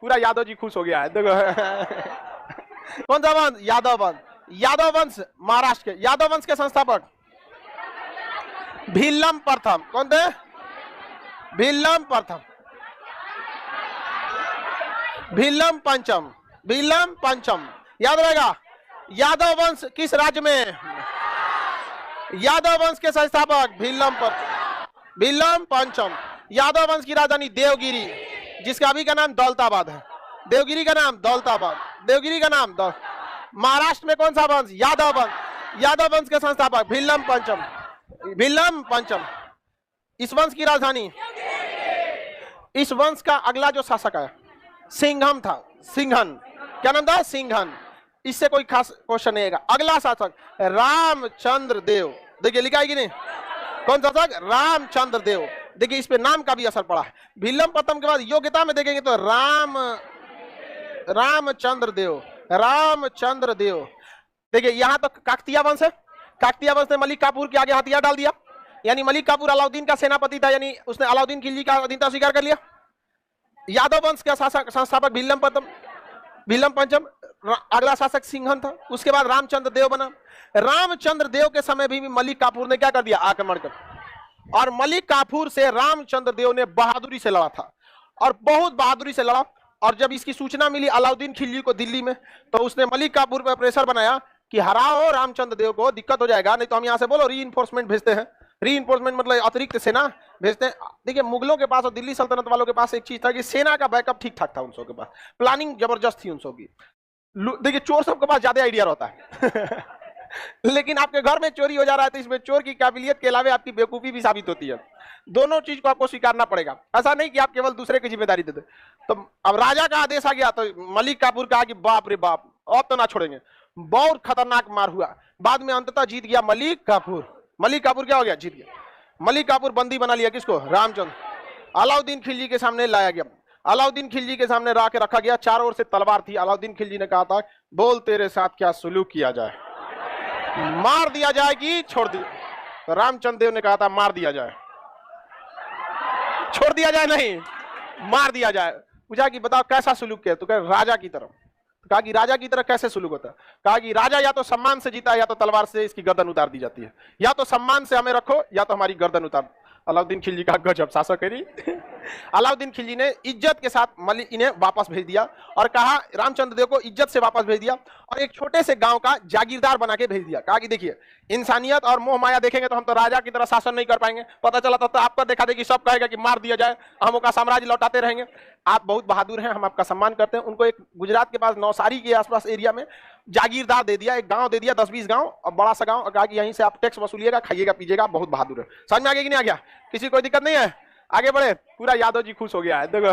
पूरा यादव जी खुश हो गया है। देखो कौन सा वंश? यादव वंश। यादव वंश महाराष्ट्र के, यादव वंश के संस्थापक भीलम प्रथम। कौन थे? भीलम प्रथम, भीलम पंचम, भीलम पंचम। याद रहेगा। यादव वंश किस राज्य में? यादव वंश के संस्थापक भीलम पंचम। यादव वंश की राजधानी देवगिरी, जिसका अभी का नाम दौलताबाद है। देवगिरी का नाम दौलताबाद, देवगिरी का नाम महाराष्ट्र में कौन सा वंश? यादव वंश। यादव वंश के संस्थापक भीलम पंचम, भीलम पंचम। इस वंश की राजधानी, इस वंश का अगला जो शासक है सिंघम था, सिंघन। क्या नाम था? सिंघन। इससे कोई खास क्वेश्चन नहीं आएगा। अगला शासक रामचंद्र देव। देखिए लिखा है कि नहीं? कौन शासक? रामचंद्र देव। देखिए इस पे नाम का भी असर पड़ा है। भीलम प्रथम के बाद योग्यता में देखेंगे तो रामचंद्र देव, रामचंद्र देव। देखिए यहां तक तो काकतीय वंश है। काकतीय वंश ने मलिक काफूर के आगे हथियार डाल दिया, यानी मलिक काफूर अलाउद्दीन का सेनापति था, यानी उसने अलाउद्दीन खिलजी का अधीनता स्वीकार कर लिया। यादव वंश का शासक संस्थापक भीलम प्रथम, भीलम पंचम। अगला शासक सिंघन था। उसके बाद रामचंद्र देव बना। रामचंद्र देव के समय भी मलिक काफूर ने क्या कर दिया? आक्रमण कर, और मलिक काफूर से रामचंद्र देव ने बहादुरी से लड़ा था, और बहुत बहादुरी से लड़ा। और जब इसकी सूचना मिली अलाउद्दीन खिलजी को दिल्ली में, तो उसने मलिक काफूर पर प्रेशर बनाया कि हराओ रामचंद्र देव को, दिक्कत हो जाएगा, नहीं तो हम यहां से बोलो रीइंफोर्समेंट भेजते हैं। रीइंफोर्समेंट मतलब अतिरिक्त सेना भेजते हैं। देखिए मुगलों के पास और दिल्ली सल्तनत वालों के पास एक चीज था कि सेना का बैकअप ठीक ठाक था, उन सबके पास प्लानिंग जबरदस्त थी उन सब की। देखिए चोर सबके पास ज्यादा आइडिया रहता है लेकिन आपके घर में चोरी हो जा रहा है तो इसमें चोर की काबिलियत के अलावा आपकी बेवकूफी भी साबित होती है। दोनों चीज को आपको स्वीकारना पड़ेगा। ऐसा नहीं कि आप केवल दूसरे की जिम्मेदारी दे दे। तो अब राजा का आदेश आ गया तो मलिक काफूर कहा कि बाप रे बाप, अब तो ना छोड़ेंगे। बहुत खतरनाक मार हुआ। बाद में अंततः जीत गया मलिक काफूर। मलिक काफूर क्या हो गया? जीत गया। मलिक काफूर बंदी बना लिया किसको? रामचंद्र। अलाउद्दीन खिलजी के सामने लाया गया। अलाउद्दीन खिलजी के सामने ला के रखा गया। चारों ओर से तलवार थी। अलाउद्दीन खिलजी ने कहा था, बोल तेरे साथ क्या सुलूक किया जाए, मार दिया जाए कि छोड़ दिया? तो रामचंद्र देव ने कहा था मार दिया जाए, छोड़ दिया जाए नहीं, मार दिया जाए। पूछा कि बताओ कैसा सुलूक किया? तो कहा राजा की तरह। कहा कि राजा की तरह कैसे सुलूक होता है? कहा कि राजा या तो सम्मान से जीता है या तो तलवार से इसकी गर्दन उतार दी जाती है। या तो सम्मान से हमें रखो या तो हमारी गर्दन उतार। अलाउद्दीन खिलजी का गजब शासक है। अलाउद्दीन खिलजी ने इज्जत के साथ इन्हें वापस भेज दिया और कहा, रामचंद्र देव को इज्जत से वापस भेज दिया और एक छोटे से गांव का जागीरदार बना के भेज दिया। कहा कि देखिए इंसानियत और मोह माया देखेंगे तो हम तो राजा की तरह शासन नहीं कर पाएंगे। पता चला तो आपका देखा देखी सब कहेगा कि मार दिया जाए, हम का साम्राज्य लौटाते रहेंगे। आप बहुत बहादुर हैं, हम आपका सम्मान करते हैं। उनको एक गुजरात के पास नौसारी के आसपास एरिया में जागीरदार दे दिया, एक गांव दे दिया, 10-20 गांव और बड़ा सा गांव। कहा कि यहीं से आप टैक्स वसूलिएगा, खाइएगा, पीजिएगा, बहुत बहादुर है। समझ में आ गया कि नहीं आ गया? किसी कोई दिक्कत नहीं है? आगे बढ़े। पूरा यादव जी खुश हो गया है। देखो